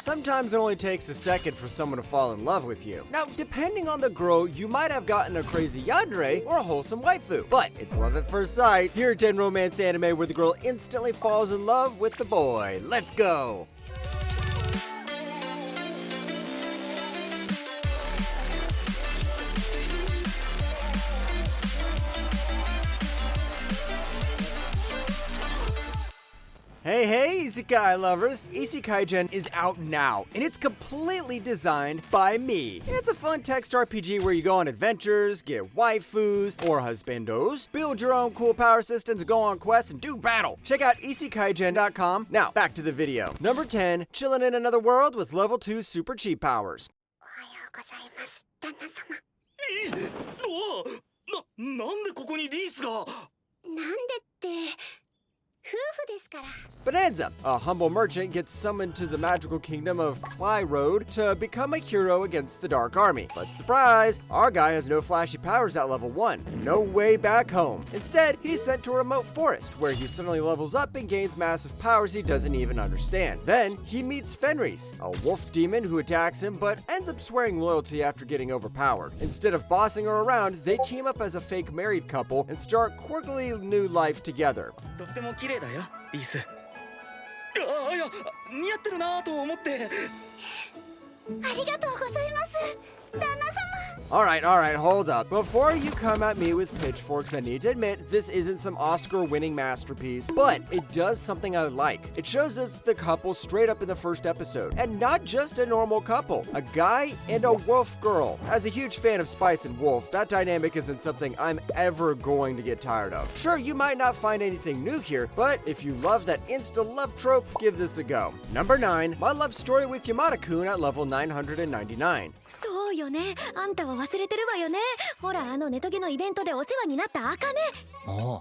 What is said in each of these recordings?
sometimes it only takes a second for someone to fall in love with you. Now, depending on the girl, you might have gotten a crazy yandere or a wholesome waifu, but it's love at first sight. Here at 10 Romance Anime, where the girl instantly falls in love with the boy. Let's go! Hey, Isekai lovers! Isekai Gen is out now, and it's completely designed by me. It's a fun text RPG where you go on adventures, get waifus or husbandos, build your own cool power systems, go on quests, and do battle. Check out isekaigen.com. Now, back to the video. Number 10, chilling in another world with level 2 super cheap powers. なんでここにリースが？なんでって。 Bonanza, a humble merchant, gets summoned to the magical kingdom of Cly Road to become a hero against the Dark Army. But surprise, our guy has no flashy powers at level 1, and no way back home. Instead, he's sent to a remote forest, where he suddenly levels up and gains massive powers he doesn't even understand. Then, he meets Fenris, a wolf demon who attacks him but ends up swearing loyalty after getting overpowered. Instead of bossing her around, they team up as a fake married couple and start quirkily new life together. とっても綺麗だよ、リース。ああ、いや、似合ってるなと思って。ありがとうございます、旦那様。 Alright, hold up. Before you come at me with pitchforks, I need to admit this isn't some Oscar-winning masterpiece, but it does something I like. It shows us the couple straight up in the first episode, and not just a normal couple, a guy and a wolf girl. As a huge fan of Spice and Wolf, that dynamic isn't something I'm ever going to get tired of. Sure, you might not find anything new here, but if you love that insta-love trope, give this a go. Number 9, my love story with Yamada-kun at level 999. そうよね、あんたは忘れてるわよね。ほら、あのネトゲのイベントでお世話になったアカネ。ああ、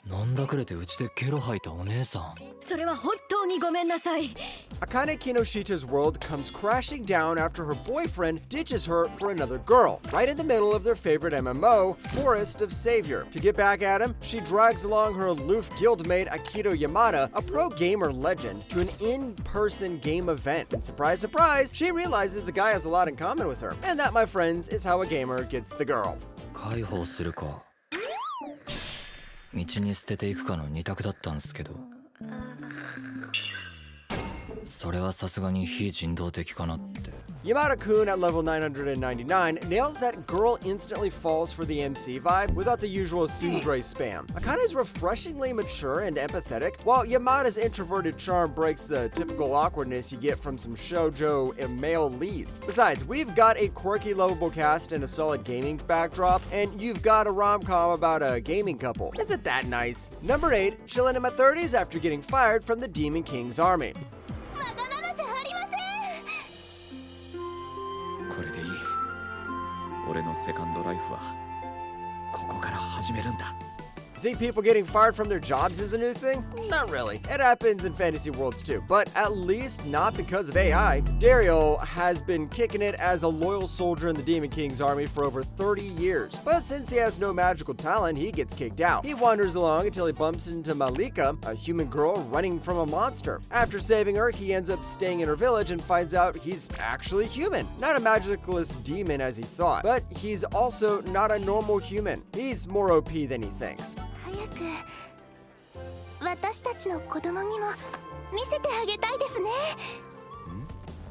なんだくれてうちでゲロ吐いたお姉さん。それは本当にごめんなさい。 Akane Kinoshita's world comes crashing down after her boyfriend ditches her for another girl, right in the middle of their favorite MMO, Forest of Savior. To get back at him, she drags along her aloof guildmate Akito Yamada, a pro gamer legend, to an in-person game event. And surprise, surprise, she realizes the guy has a lot in common with her. And that, my friends, is how a gamer gets the girl. 解放するか。道に捨てていくかの二択だったんすけど。それはさすがに非人道的かなって。 Yamada-kun at level 999 nails that girl instantly falls for the MC vibe without the usual tsundere spam. Akane's refreshingly mature and empathetic, while Yamada's introverted charm breaks the typical awkwardness you get from some shoujo and male leads. Besides, we've got a quirky, lovable cast and a solid gaming backdrop, and you've got a rom-com about a gaming couple. Isn't that nice? Number 8, chillin' in my 30s after getting fired from the Demon King's army. これでいい。俺のセカンドライフはここから始めるんだ。 Think people getting fired from their jobs is a new thing? Not really. It happens in fantasy worlds too, but at least not because of AI. Dario has been kicking it as a loyal soldier in the Demon King's army for over 30 years. But since he has no magical talent, he gets kicked out. He wanders along until he bumps into Malika, a human girl running from a monster. After saving her, he ends up staying in her village and finds out he's actually human. Not a magicalist demon as he thought, but he's also not a normal human. He's more OP than he thinks. 早く私たちの子供にも見せてあげたいですね。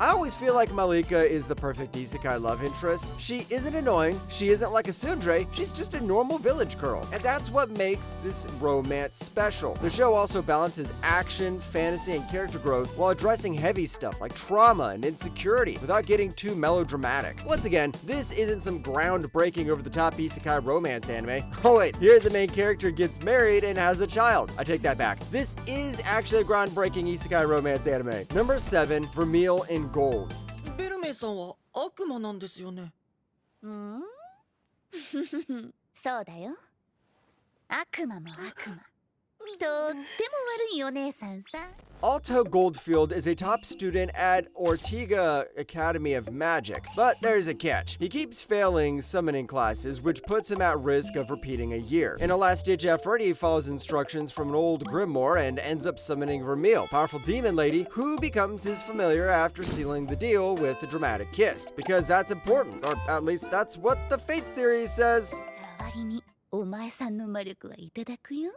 I always feel like Malika is the perfect isekai love interest. She isn't annoying, she isn't like a tsundere, she's just a normal village girl. And that's what makes this romance special. The show also balances action, fantasy, and character growth while addressing heavy stuff like trauma and insecurity without getting too melodramatic. Once again, this isn't some groundbreaking over-the-top isekai romance anime. Oh wait, here the main character gets married and has a child. I take that back. This is actually a groundbreaking isekai romance anime. Number 7, Vermeil in Gold. ベルメイさんは悪魔なんですよね。そうだよ。悪魔も悪魔。とっても悪いお姉さんさ。Alto Goldfield is a top student at Ortega Academy of Magic, but there's a catch. He keeps failing summoning classes, which puts him at risk of repeating a year. In a last-ditch effort, he follows instructions from an old grimoire and ends up summoning Vermeil, powerful demon lady who becomes his familiar after sealing the deal with a dramatic kiss. Because that's important, or at least that's what the Fate series says. 代わりにお前さんの魔力はいただくよ。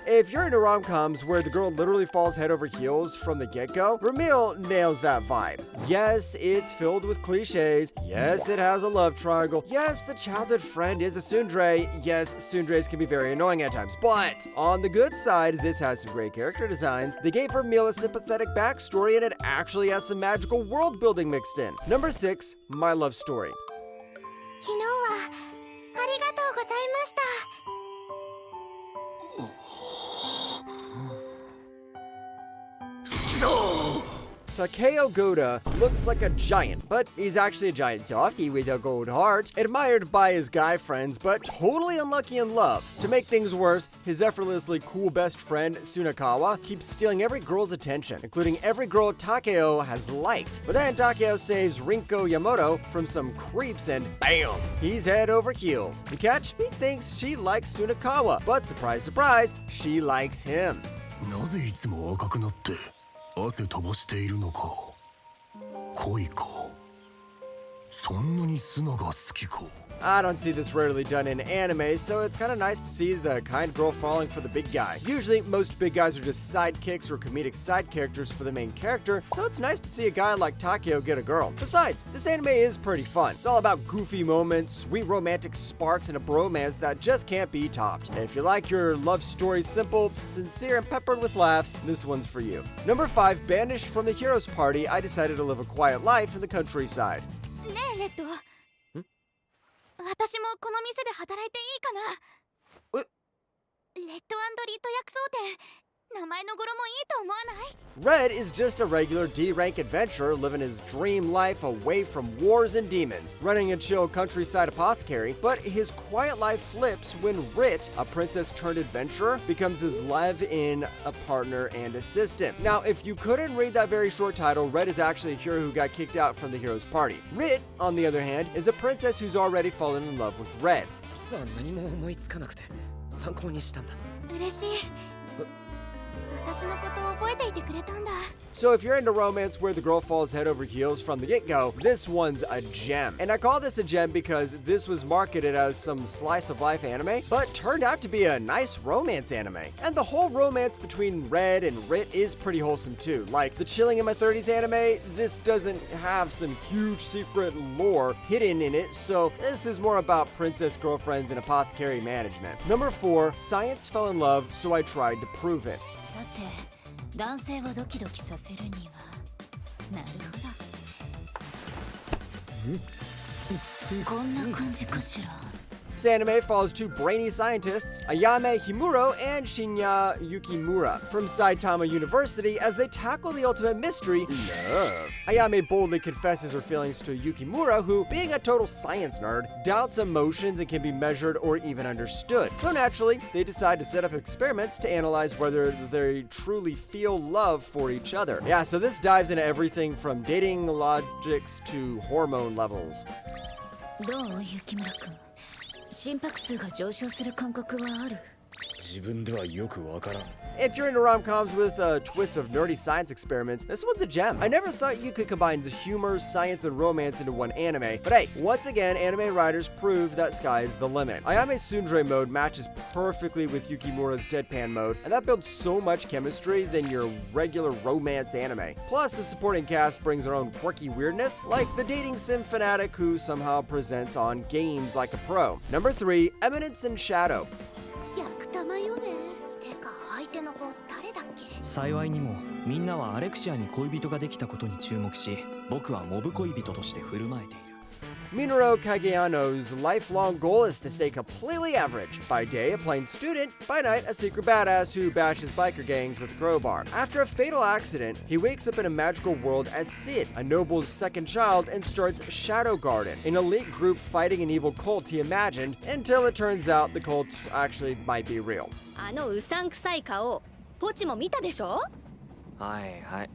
If you're into rom-coms where the girl literally falls head over heels from the get-go, Vermeil nails that vibe. Yes, it's filled with cliches. Yes, it has a love triangle. Yes, the childhood friend is a tsundere. Yes, tsunderes can be very annoying at times. But on the good side, this has some great character designs. They gave Vermeil a sympathetic backstory, and it actually has some magical world building mixed in. Number 6, My Love Story. 昨日はありがとうございました。Takeo Goda looks like a giant, but he's actually a giant softie with a gold heart, admired by his guy friends, but totally unlucky in love. To make things worse, his effortlessly cool best friend, Tsunakawa, keeps stealing every girl's attention, including every girl Takeo has liked. But then Takeo saves Rinko Yamato from some creeps and BAM! He's head over heels. The catch? He thinks she likes Tsunakawa, but surprise, surprise, she likes him. なぜいつも赤くなって汗飛ばしているのか。恋か。そんなにスナが好きか。 I don't see this rarely done in anime, so it's kind of nice to see the kind girl falling for the big guy. Usually, most big guys are just sidekicks or comedic side characters for the main character, so it's nice to see a guy like Takeo get a girl. Besides, this anime is pretty fun. It's all about goofy moments, sweet romantic sparks, and a bromance that just can't be topped. And if you like your love story simple, sincere, and peppered with laughs, this one's for you. Number 5, banished from the hero's party, I decided to live a quiet life in the countryside. ねえレッド。私もこの店で働いていいかな。レッド&リット薬草店。名前の語呂もいいと思わない？ Red is just a regular D-rank adventurer living his dream life away from wars and demons, running a chill countryside apothecary, but his quiet life flips when Rit, a princess-turned-adventurer, becomes his live-in a partner and assistant. Now, if you couldn't read that very short title, Red is actually a hero who got kicked out from the hero's party. Rit, on the other hand, is a princess who's already fallen in love with Red. 実は何も思いつかなくて参考にしたんだ。嬉しい。私のことを覚えていてくれたんだ。 So if you're into romance where the girl falls head over heels from the get-go, this one's a gem. And I call this a gem because this was marketed as some slice-of-life anime, but turned out to be a nice romance anime. And the whole romance between Red and Rit is pretty wholesome too. Like the Chilling in My 30s anime, this doesn't have some huge secret lore hidden in it, so this is more about princess girlfriends and apothecary management. Number 4, science fell in love, so I tried to prove it. さて、男性をドキドキさせるには、なるほど。こんな感じかしら。 This anime follows two brainy scientists, Ayame Himuro and Shinya Yukimura, from Saitama University as they tackle the ultimate mystery, love. Ayame boldly confesses her feelings to Yukimura, who, being a total science nerd, doubts emotions and can be measured or even understood. So naturally, they decide to set up experiments to analyze whether they truly feel love for each other. Yeah, so this dives into everything from dating logics to hormone levels. どう、雪村くん。心拍数が上昇する感覚はある？自分ではよくわからん。 If you're into rom-coms with a twist of nerdy science experiments, this one's a gem. I never thought you could combine the humor, science, and romance into one anime, but hey, once again, anime writers prove that sky's the limit. Ayame's tsundere mode matches perfectly with Yukimura's deadpan mode, and that builds so much chemistry than your regular romance anime. Plus, the supporting cast brings their own quirky weirdness, like the dating sim fanatic who somehow presents on games like a pro. Number 3, Eminence and Shadow. 役玉よね。てか相手の子誰だっけ？幸いにもみんなはアレクシアに恋人ができたことに注目し、僕はモブ恋人として振る舞えている。Minoru Kageyano's lifelong goal is to stay completely average. By day, a plain student, by night, a secret badass who bashes biker gangs with a crowbar. After a fatal accident, he wakes up in a magical world as Sid, a noble's second child, and starts Shadow Garden, an elite group fighting an evil cult he imagined, until it turns out the cult actually might be real. あのうさんくさい顔ポチも見たでしょはいはい。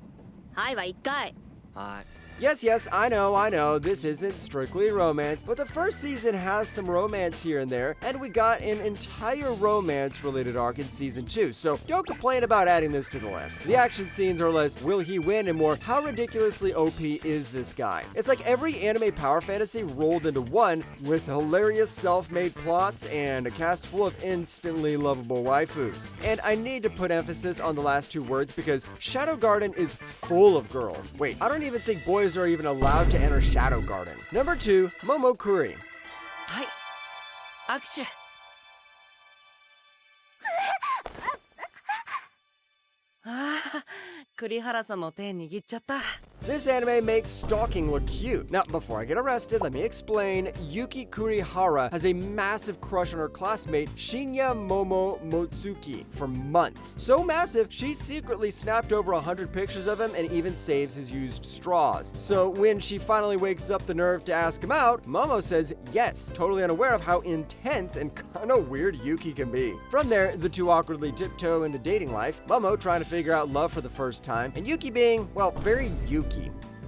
はいは1回はい。 Yes, I know, this isn't strictly romance, but the first season has some romance here and there, and we got an entire romance-related arc in season 2, so don't complain about adding this to the list. The action scenes are less, will he win, and more, how ridiculously OP is this guy? It's like every anime power fantasy rolled into one, with hilarious self-made plots and a cast full of instantly lovable waifus. And I need to put emphasis on the last two words because Shadow Garden is full of girls. Wait, I don't even think boys are even allowed to enter Shadow Garden. Number 2, Momokuri. はい握手ああ栗原さんの手握っちゃった This anime makes stalking look cute. Now, before I get arrested, let me explain. Yuki Kurihara has a massive crush on her classmate Shinya Momo Motsuki for months. So massive, she secretly snapped over 100 pictures of him and even saves his used straws. So when she finally wakes up the nerve to ask him out, Momo says yes, totally unaware of how intense and kinda weird Yuki can be. From there, the two awkwardly tiptoe into dating life, Momo trying to figure out love for the first time, and Yuki being, well, very Yuki.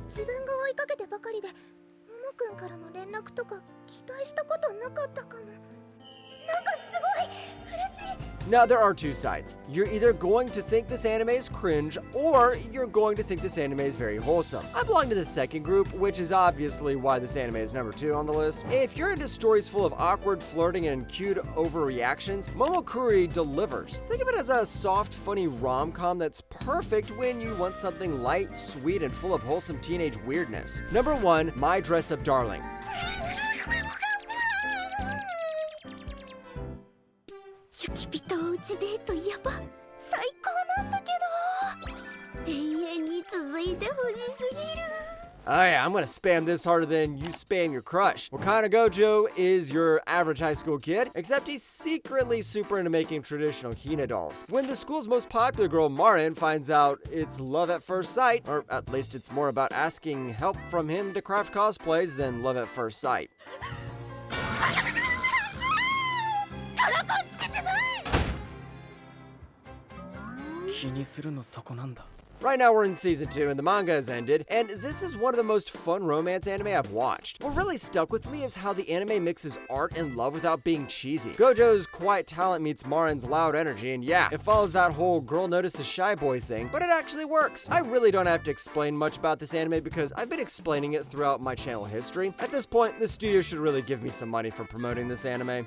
自分が追いかけてばかりでももくんからの連絡とか期待したことなかったかもなんかすごい嬉しい Now, there are two sides. You're either going to think this anime is cringe, or you're going to think this anime is very wholesome. I belong to the second group, which is obviously why this anime is number 2 on the list. If you're into stories full of awkward flirting and cute overreactions, Momokuri delivers. Think of it as a soft, funny rom-com that's perfect when you want something light, sweet, and full of wholesome teenage weirdness. Number 1, My Dress-Up Darling. 雪人おうちデートやば最高なんだけど永遠に続いてほしすぎる Oh yeah, I'm gonna spam this harder than you spam your crush. Wakana Gojo is your average high school kid, except he's secretly super into making traditional Hina dolls. When the school's most popular girl, Marin, finds out it's love at first sight, or at least it's more about asking help from him to craft cosplays than love at first sight. 気にするのそこなんだ Right now we're in season 2 and the manga has ended, and this is one of the most fun romance anime I've watched. What really stuck with me is how the anime mixes art and love without being cheesy. Gojo's quiet talent meets Marin's loud energy, and yeah, it follows that whole girl notices shy boy thing, but it actually works. I really don't have to explain much about this anime because I've been explaining it throughout my channel history. At this point, the studio should really give me some money for promoting this anime.